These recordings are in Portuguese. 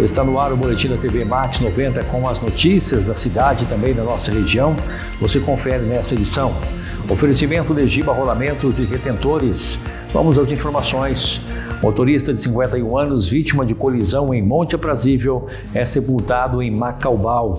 Está no ar o Boletim da TV Max 90 com as notícias da cidade e também da nossa região. Você confere nessa edição. Oferecimento de Giba Rolamentos e Retentores. Vamos às informações. Motorista de 51 anos, vítima de colisão em Monte Aprazível, é sepultado em Macaubal.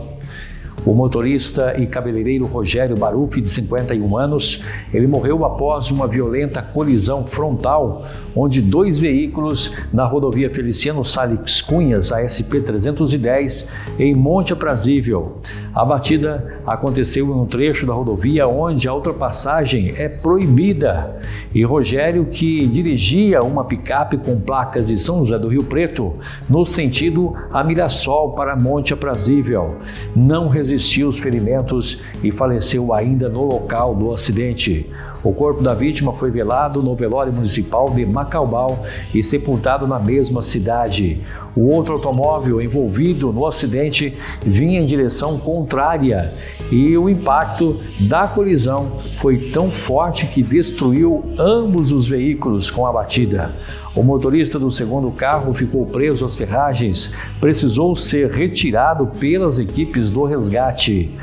O motorista e cabeleireiro Rogério Baruffi, de 51 anos, ele morreu após uma violenta colisão frontal, onde dois veículos na rodovia Feliciano Salles Cunhas, a SP-310, em Monte Aprazível. A batida aconteceu em um trecho da rodovia onde a ultrapassagem é proibida. E Rogério, que dirigia uma picape com placas de São José do Rio Preto, no sentido a Mirassol para Monte Aprazível, não resistiu aos ferimentos e faleceu ainda no local do acidente. O corpo da vítima foi velado no velório municipal de Macaubal e sepultado na mesma cidade. O outro automóvel envolvido no acidente vinha em direção contrária e o impacto da colisão foi tão forte que destruiu ambos os veículos com a batida. O motorista do segundo carro ficou preso às ferragens, precisou ser retirado pelas equipes do resgate.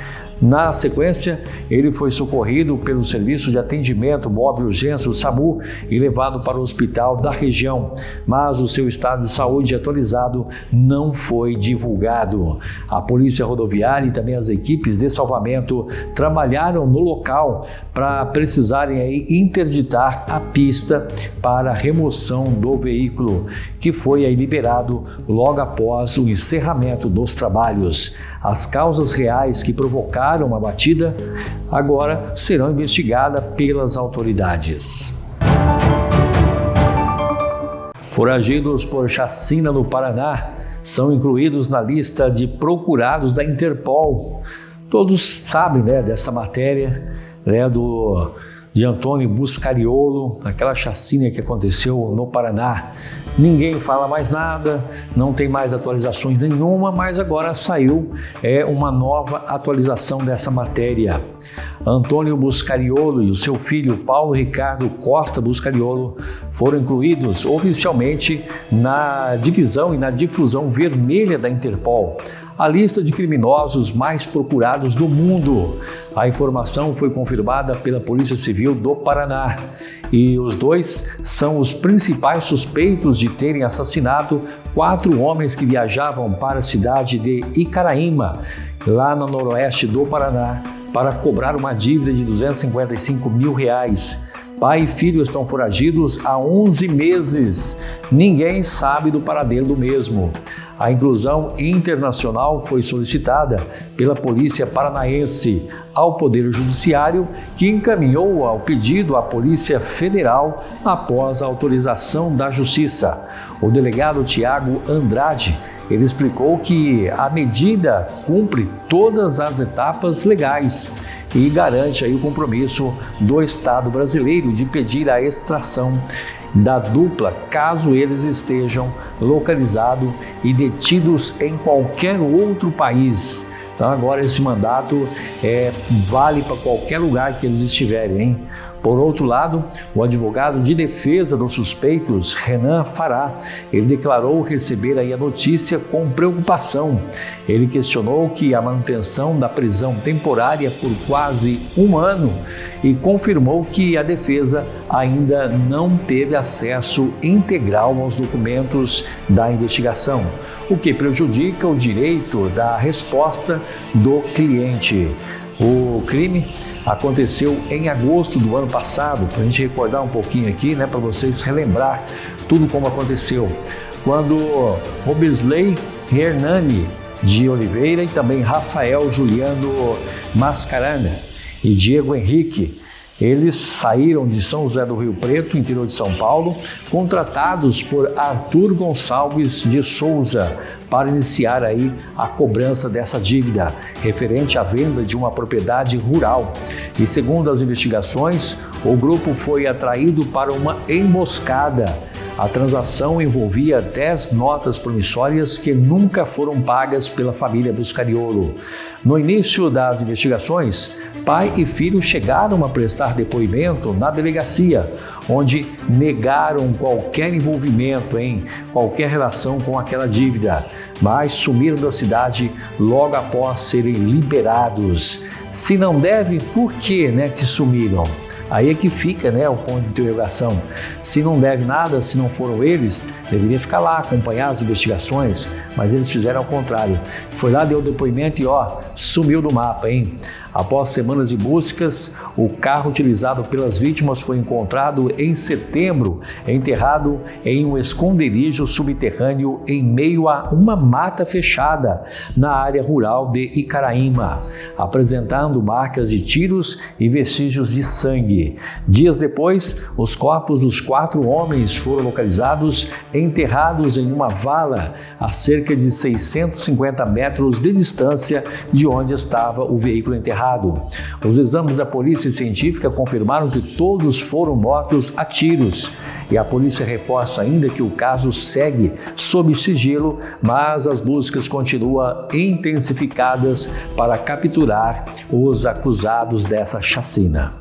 Na sequência, ele foi socorrido pelo Serviço de Atendimento Móvel Urgência, o SAMU, e levado para o hospital da região, mas o seu estado de saúde atualizado não foi divulgado. A Polícia Rodoviária e também as equipes de salvamento trabalharam no local para precisarem aí interditar a pista para a remoção do veículo, que foi aí liberado logo após o encerramento dos trabalhos. As causas reais que provocaram a batida agora serão investigadas pelas autoridades. Foragidos por chacina no Paraná são incluídos na lista de procurados da Interpol. Todos sabem, dessa matéria, de Antônio Buscariolo, aquela chacina que aconteceu no Paraná. Ninguém fala mais nada, não tem mais atualizações nenhuma, mas agora saiu uma nova atualização dessa matéria. Antônio Buscariolo e o seu filho Paulo Ricardo Costa Buscariolo foram incluídos oficialmente na divisão e na difusão vermelha da Interpol, a lista de criminosos mais procurados do mundo. A informação foi confirmada pela Polícia Civil do Paraná e os dois são os principais suspeitos de terem assassinado 4 homens que viajavam para a cidade de Icaraíma, lá no noroeste do Paraná, para cobrar uma dívida de R$255 mil. Pai e filho estão foragidos há 11 meses. Ninguém sabe do paradeiro do mesmo. A inclusão internacional foi solicitada pela Polícia Paranaense ao Poder Judiciário, que encaminhou ao pedido à Polícia Federal após a autorização da Justiça. O delegado Tiago Andrade, ele explicou que a medida cumpre todas as etapas legais e garante aí o compromisso do Estado brasileiro de pedir a extração da dupla caso eles estejam localizados e detidos em qualquer outro país. Então agora esse mandato vale para qualquer lugar que eles estiverem, hein? Por outro lado, o advogado de defesa dos suspeitos, Renan Fará, ele declarou receber aí a notícia com preocupação. Ele questionou que a manutenção da prisão temporária por quase 1 ano e confirmou que a defesa ainda não teve acesso integral aos documentos da investigação, o que prejudica o direito da resposta do cliente. O crime aconteceu em agosto do ano passado, para a gente recordar um pouquinho aqui, para vocês relembrar tudo como aconteceu. Quando Robisley Hernani de Oliveira e também Rafael Juliano Mascarana e Diego Henrique, eles saíram de São José do Rio Preto, interior de São Paulo, contratados por Arthur Gonçalves de Souza para iniciar aí a cobrança dessa dívida referente à venda de uma propriedade rural. E segundo as investigações, o grupo foi atraído para uma emboscada. A transação envolvia 10 notas promissórias que nunca foram pagas pela família Buscariolo. No início das investigações, pai e filho chegaram a prestar depoimento na delegacia, onde negaram qualquer envolvimento em qualquer relação com aquela dívida, mas sumiram da cidade logo após serem liberados. Se não deve, por que que sumiram? Aí é que fica o ponto de interrogação. Se não deve nada, se não foram eles, deveria ficar lá, acompanhar as investigações, mas eles fizeram ao contrário. Foi lá, deu depoimento e sumiu do mapa, hein? Após semanas de buscas, o carro utilizado pelas vítimas foi encontrado em setembro, enterrado em um esconderijo subterrâneo em meio a uma mata fechada na área rural de Icaraíma, apresentando marcas de tiros e vestígios de sangue. Dias depois, os corpos dos 4 homens foram localizados enterrados em uma vala a cerca de 650 metros de distância de onde estava o veículo enterrado. Os exames da polícia científica confirmaram que todos foram mortos a tiros. E a polícia reforça ainda que o caso segue sob sigilo, mas as buscas continuam intensificadas para capturar os acusados dessa chacina.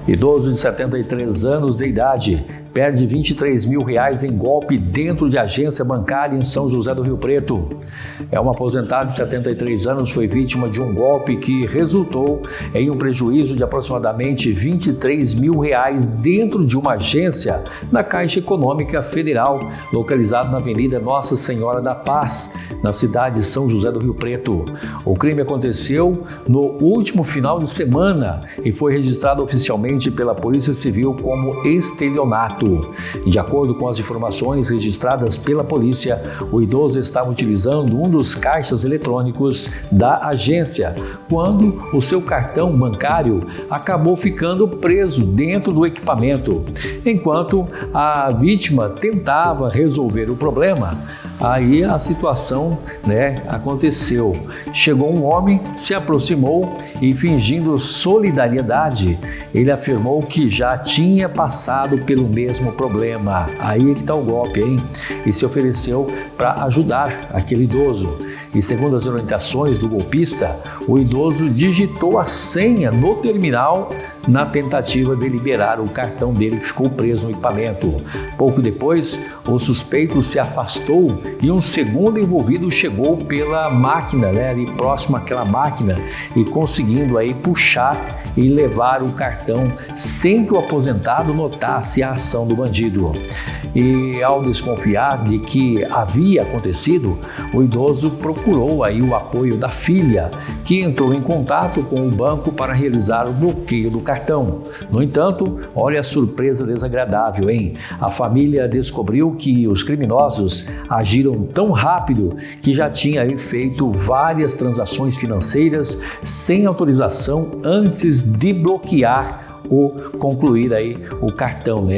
Idoso de 73 anos de idade perde R$23 mil em golpe dentro de agência bancária em São José do Rio Preto. Uma aposentada de 73 anos foi vítima de um golpe que resultou em um prejuízo de aproximadamente R$23 mil dentro de uma agência na Caixa Econômica Federal, localizada na Avenida Nossa Senhora da Paz, na cidade de São José do Rio Preto. O crime aconteceu no último final de semana e foi registrado oficialmente pela Polícia Civil como estelionato. De acordo com as informações registradas pela polícia, o idoso estava utilizando um dos caixas eletrônicos da agência quando o seu cartão bancário acabou ficando preso dentro do equipamento. Enquanto a vítima tentava resolver o problema, aí a situação aconteceu. Chegou um homem, se aproximou e, fingindo solidariedade, ele afirmou que já tinha passado pelo mesmo problema. Aí é que está o golpe, hein? E se ofereceu para ajudar aquele idoso. E segundo as orientações do golpista, o idoso digitou a senha no terminal na tentativa de liberar o cartão dele que ficou preso no equipamento. Pouco depois, o suspeito se afastou e um segundo envolvido chegou pela máquina, ali próximo àquela máquina, e conseguindo aí puxar e levar o cartão sem que o aposentado notasse a ação do bandido. E ao desconfiar de que havia acontecido, o idoso procurou aí o apoio da filha, que entrou em contato com o banco para realizar o bloqueio do cartão. No entanto, olha a surpresa desagradável, hein? A família descobriu que os criminosos agiram tão rápido que já tinha aí feito várias transações financeiras sem autorização antes de bloquear ou concluir aí o cartão,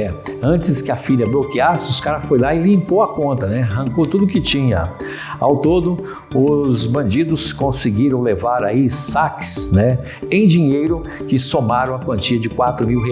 Antes que a filha bloqueasse, os caras foram lá e limpou a conta, Arrancou tudo que tinha. Ao todo, os bandidos conseguiram levar aí saques, em dinheiro que somaram a quantia de R$4 mil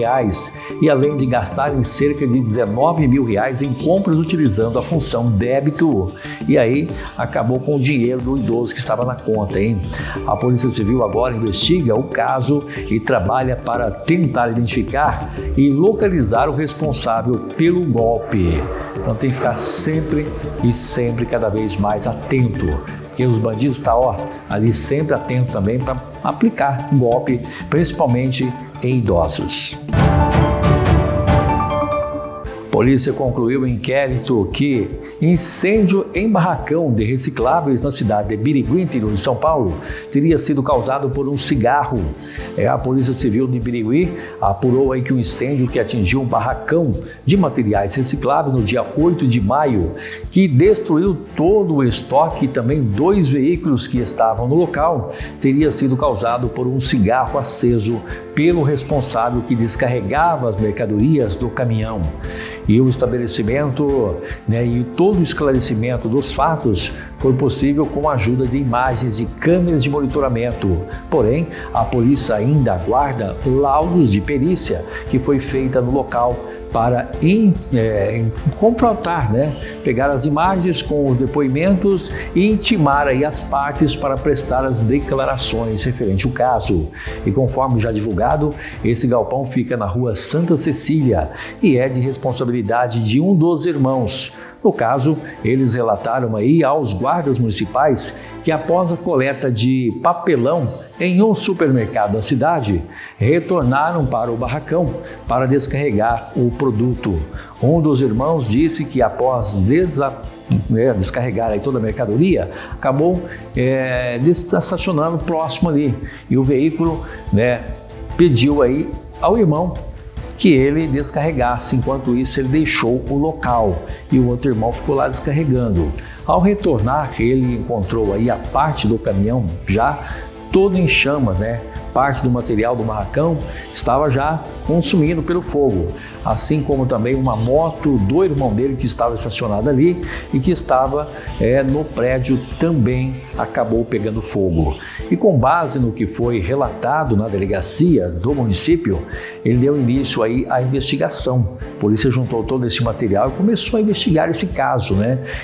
e além de gastarem cerca de R$19 mil em compras utilizando a função débito. E aí acabou com o dinheiro do idoso que estava na conta, hein? A Polícia Civil agora investiga o caso e trabalha para tentar identificar e localizar o responsável pelo golpe. Então tem que ficar sempre cada vez mais atento, porque os bandidos estão ali sempre atentos também para aplicar golpe, principalmente em idosos. Polícia concluiu o inquérito que incêndio em barracão de recicláveis na cidade de Birigui, interior de São Paulo, teria sido causado por um cigarro. A Polícia Civil de Birigui apurou aí que o incêndio que atingiu um barracão de materiais recicláveis no dia 8 de maio, que destruiu todo o estoque e também 2 veículos que estavam no local, teria sido causado por um cigarro aceso pelo responsável que descarregava as mercadorias do caminhão. E o estabelecimento e todo o esclarecimento dos fatos foi possível com a ajuda de imagens de câmeras de monitoramento. Porém, a polícia ainda aguarda laudos de perícia que foi feita no local para confrontar, pegar as imagens com os depoimentos e intimar aí as partes para prestar as declarações referente ao caso. E conforme já divulgado, esse galpão fica na rua Santa Cecília e é de responsabilidade de um dos irmãos. No caso, eles relataram aí aos guardas municipais que após a coleta de papelão em um supermercado da cidade, retornaram para o barracão para descarregar o produto. Um dos irmãos disse que após descarregar aí toda a mercadoria, acabou estacionando próximo ali e o veículo pediu aí ao irmão que ele descarregasse. Enquanto isso, ele deixou o local e o outro irmão ficou lá descarregando. Ao retornar, ele encontrou aí a parte do caminhão já toda em chamas, Parte do material do barracão estava já consumido pelo fogo, assim como também uma moto do irmão dele que estava estacionada ali e que estava no prédio também acabou pegando fogo. E com base no que foi relatado na delegacia do município, ele deu início aí à investigação. A polícia juntou todo esse material e começou a investigar esse caso,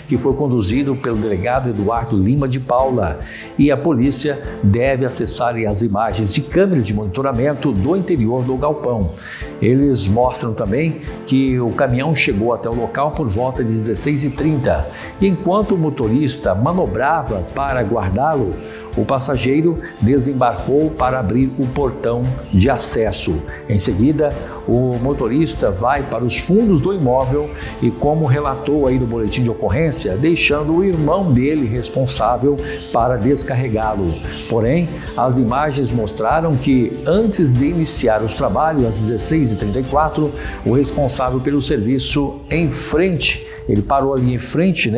que foi conduzido pelo delegado Eduardo Lima de Paula. E a polícia deve acessar as imagens de câmeras de monitoramento do interior do galpão. Eles mostram também que o caminhão chegou até o local por volta de 16h30 e enquanto o motorista manobrava para guardá-lo, o passageiro desembarcou para abrir o portão de acesso. Em seguida, o motorista vai para os fundos do imóvel e, como relatou aí no boletim de ocorrência, deixando o irmão dele responsável para descarregá-lo. Porém, as imagens mostraram que antes de iniciar os trabalhos às 16h34, o responsável pelo serviço em frente, ele parou ali em frente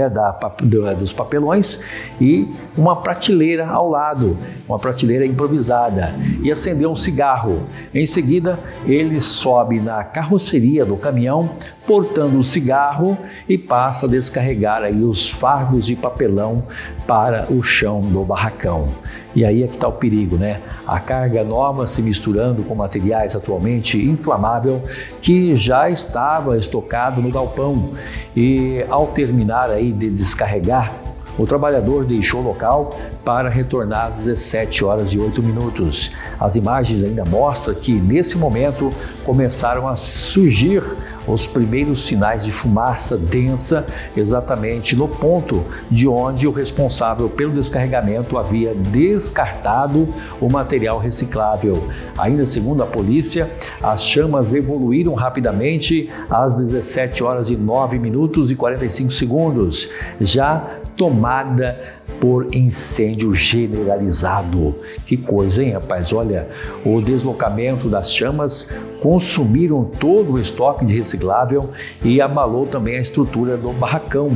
dos papelões e uma prateleira ao lado, uma prateleira improvisada, e acendeu um cigarro. Em seguida, ele sobe na carroceria do caminhão, portando o cigarro e passa a descarregar aí os fardos de papelão para o chão do barracão. E aí é que está o perigo, A carga nova se misturando com materiais atualmente inflamável que já estava estocado no galpão. E ao terminar aí de descarregar, o trabalhador deixou o local para retornar às 17h08. As imagens ainda mostram que, nesse momento, começaram a surgir os primeiros sinais de fumaça densa exatamente no ponto de onde o responsável pelo descarregamento havia descartado o material reciclável. Ainda segundo a polícia, as chamas evoluíram rapidamente às 17h09:45, já tomada por incêndio generalizado. Que coisa, hein, rapaz? Olha, o deslocamento das chamas consumiram todo o estoque de reciclável e abalou também a estrutura do barracão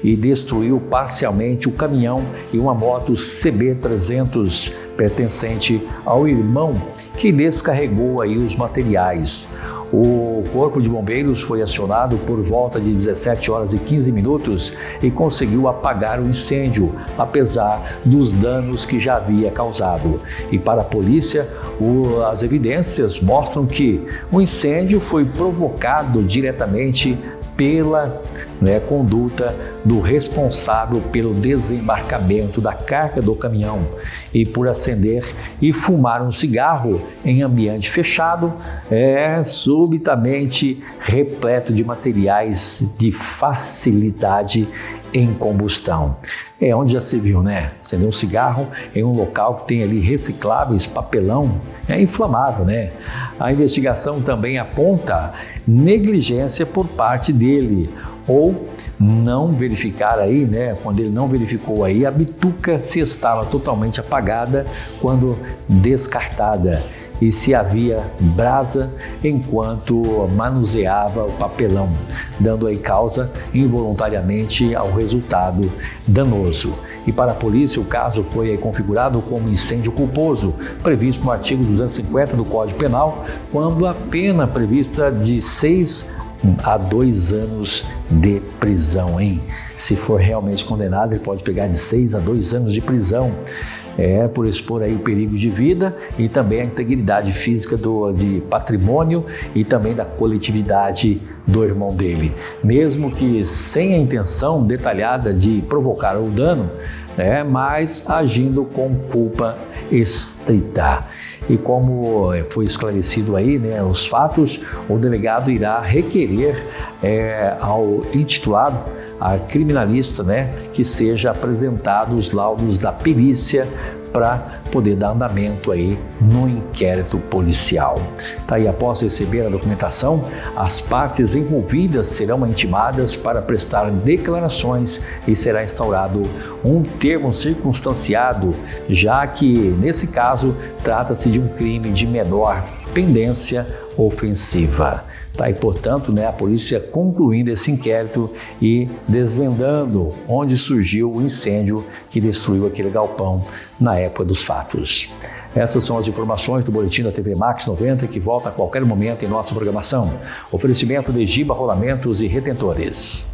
e destruiu parcialmente o caminhão e uma moto CB300 pertencente ao irmão que descarregou aí os materiais. O Corpo de Bombeiros foi acionado por volta de 17h15 e conseguiu apagar o incêndio, apesar dos danos que já havia causado. E para a polícia, as evidências mostram que o incêndio foi provocado diretamente pela conduta do responsável pelo desembarcamento da carga do caminhão e por acender e fumar um cigarro em ambiente fechado, subitamente repleto de materiais de facilidade em combustão. É onde já se viu, Acender um cigarro em um local que tem ali recicláveis, papelão, é inflamável, A investigação também aponta negligência por parte dele, ou não verificar aí, quando ele não verificou aí, a bituca se estava totalmente apagada quando descartada e se havia brasa enquanto manuseava o papelão, dando aí causa involuntariamente ao resultado danoso. E para a polícia, o caso foi configurado como incêndio culposo, previsto no artigo 250 do Código Penal, quando a pena prevista de 6 a 2 anos de prisão, hein? Se for realmente condenado, ele pode pegar de 6 a 2 anos de prisão. Por expor aí o perigo de vida e também a integridade física de patrimônio e também da coletividade do irmão dele. Mesmo que sem a intenção detalhada de provocar o dano, mas agindo com culpa estrita. E como foi esclarecido aí, os fatos, o delegado irá requerer ao intitulado, a criminalista, que seja apresentado os laudos da perícia para poder dar andamento aí no inquérito policial. E após receber a documentação, as partes envolvidas serão intimadas para prestar declarações e será instaurado um termo circunstanciado, já que, nesse caso, trata-se de um crime de menor pendência ofensiva. E, portanto, a polícia concluindo esse inquérito e desvendando onde surgiu o incêndio que destruiu aquele galpão na época dos fatos. Essas são as informações do Boletim da TV Max 90, que volta a qualquer momento em nossa programação. Oferecimento de Giba Rolamentos e Retentores.